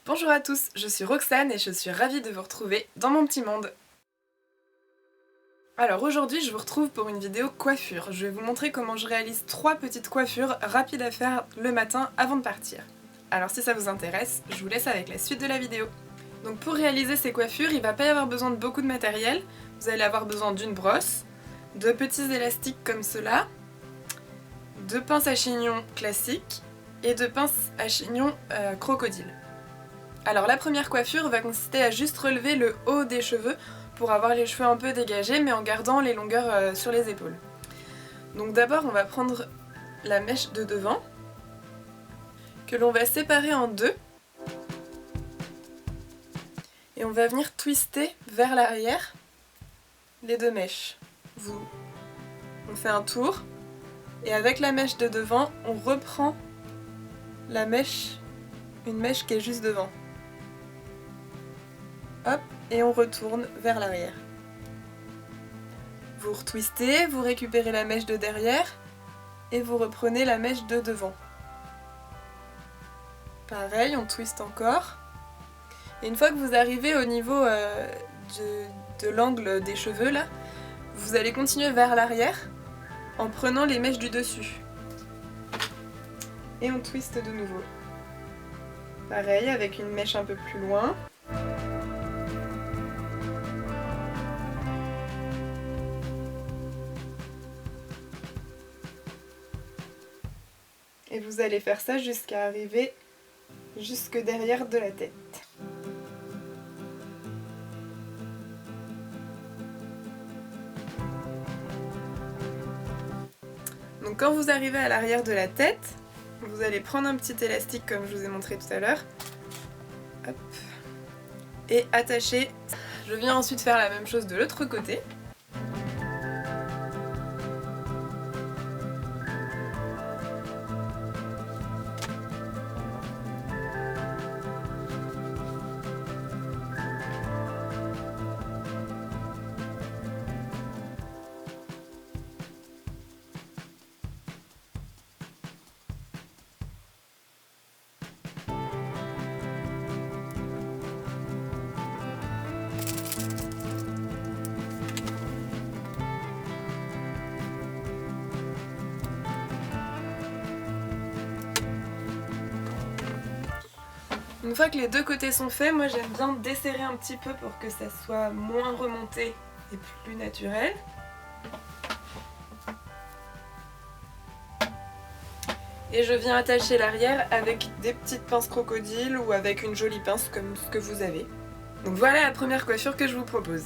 Bonjour à tous, je suis Roxane et je suis ravie de vous retrouver dans mon petit monde. Alors aujourd'hui je vous retrouve pour une vidéo coiffure. Je vais vous montrer comment je réalise 3 petites coiffures rapides à faire le matin avant de partir. Alors si ça vous intéresse, je vous laisse avec la suite de la vidéo. Donc pour réaliser ces coiffures, il va pas y avoir besoin de beaucoup de matériel. Vous allez avoir besoin d'une brosse, de petits élastiques comme cela, de pinces à chignon classiques et de pinces à chignon crocodile. Alors la première coiffure va consister à juste relever le haut des cheveux pour avoir les cheveux un peu dégagés mais en gardant les longueurs sur les épaules. Donc d'abord on va prendre la mèche de devant que l'on va séparer en deux et on va venir twister vers l'arrière les deux mèches. On fait un tour et avec la mèche de devant on reprend une mèche qui est juste devant. Hop, et on retourne vers l'arrière. Vous retwistez, vous récupérez la mèche de derrière et vous reprenez la mèche de devant. Pareil, on twiste encore. Et une fois que vous arrivez au niveau de l'angle des cheveux là, vous allez continuer vers l'arrière en prenant les mèches du dessus. Et on twiste de nouveau. Pareil, avec une mèche un peu plus loin. Et vous allez faire ça jusqu'à arriver jusque derrière de la tête. Donc quand vous arrivez à l'arrière de la tête, vous allez prendre un petit élastique comme je vous ai montré tout à l'heure. Hop. Et attacher. Je viens ensuite faire la même chose de l'autre côté. Une fois que les deux côtés sont faits, moi j'aime bien desserrer un petit peu pour que ça soit moins remonté et plus naturel. Et je viens attacher l'arrière avec des petites pinces crocodile ou avec une jolie pince comme ce que vous avez. Donc voilà la première coiffure que je vous propose.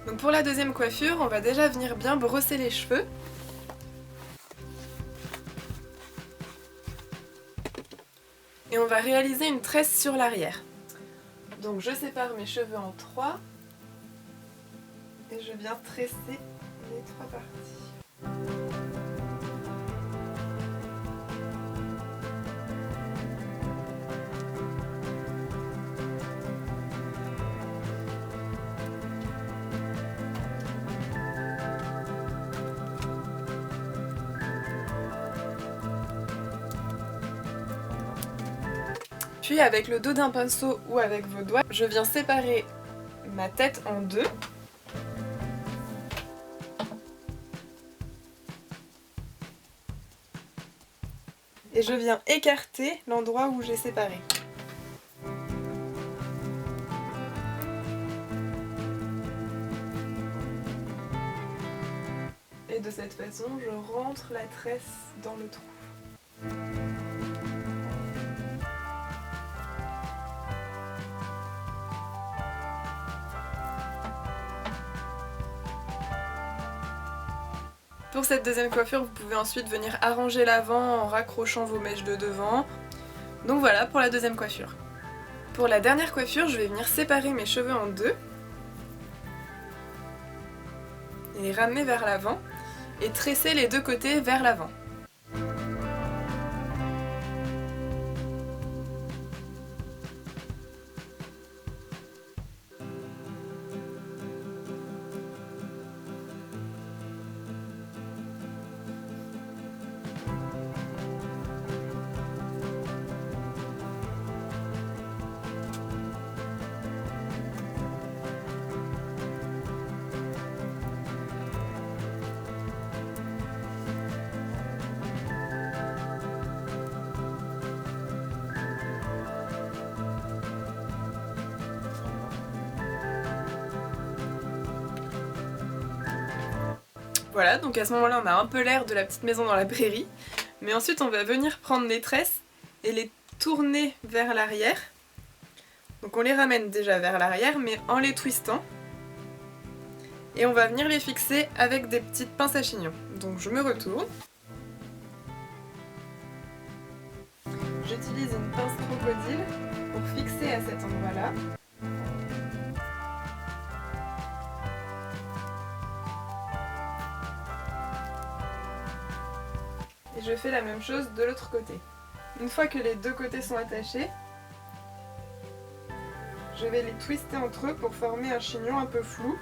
Donc pour la deuxième coiffure, on va déjà venir bien brosser les cheveux. Et on va réaliser une tresse sur l'arrière. Donc je sépare mes cheveux en 3 et je viens tresser les 3 parties. Puis avec le dos d'un pinceau ou avec vos doigts, je viens séparer ma tête en deux. Et je viens écarter l'endroit où j'ai séparé. Et de cette façon, je rentre la tresse dans le trou. Pour cette deuxième coiffure, vous pouvez ensuite venir arranger l'avant en raccrochant vos mèches de devant. Donc voilà pour la deuxième coiffure. Pour la dernière coiffure, je vais venir séparer mes cheveux en deux et les ramener vers l'avant et tresser les deux côtés vers l'avant. Voilà, donc à ce moment-là on a un peu l'air de la petite maison dans la prairie, mais ensuite on va venir prendre les tresses et les tourner vers l'arrière. Donc on les ramène déjà vers l'arrière mais en les twistant. Et on va venir les fixer avec des petites pinces à chignon. Donc je me retourne. J'utilise une pince crocodile pour fixer à cet endroit-là. Et je fais la même chose de l'autre côté. Une fois que les deux côtés sont attachés, je vais les twister entre eux pour former un chignon un peu flou.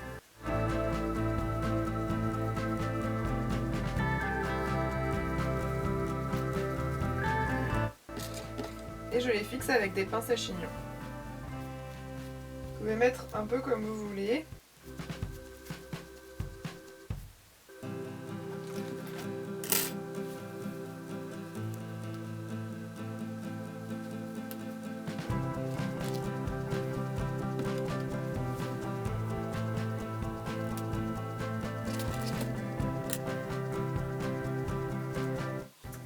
Et je les fixe avec des pinces à chignon. Vous pouvez mettre un peu comme vous voulez.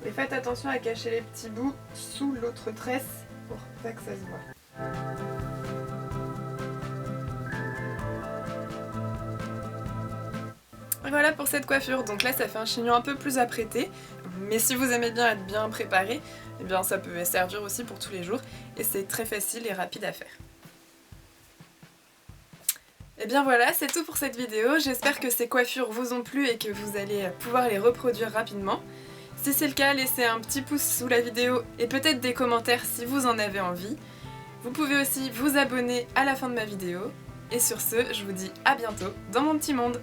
Et faites attention à cacher les petits bouts sous l'autre tresse pour pas que ça se voit. Et voilà pour cette coiffure, donc là ça fait un chignon un peu plus apprêté, mais si vous aimez bien être bien préparé, eh bien ça peut servir aussi pour tous les jours, et c'est très facile et rapide à faire. Et bien voilà, c'est tout pour cette vidéo, j'espère que ces coiffures vous ont plu et que vous allez pouvoir les reproduire rapidement. Si c'est le cas, laissez un petit pouce sous la vidéo et peut-être des commentaires si vous en avez envie. Vous pouvez aussi vous abonner à la fin de ma vidéo. Et sur ce, je vous dis à bientôt dans mon petit monde.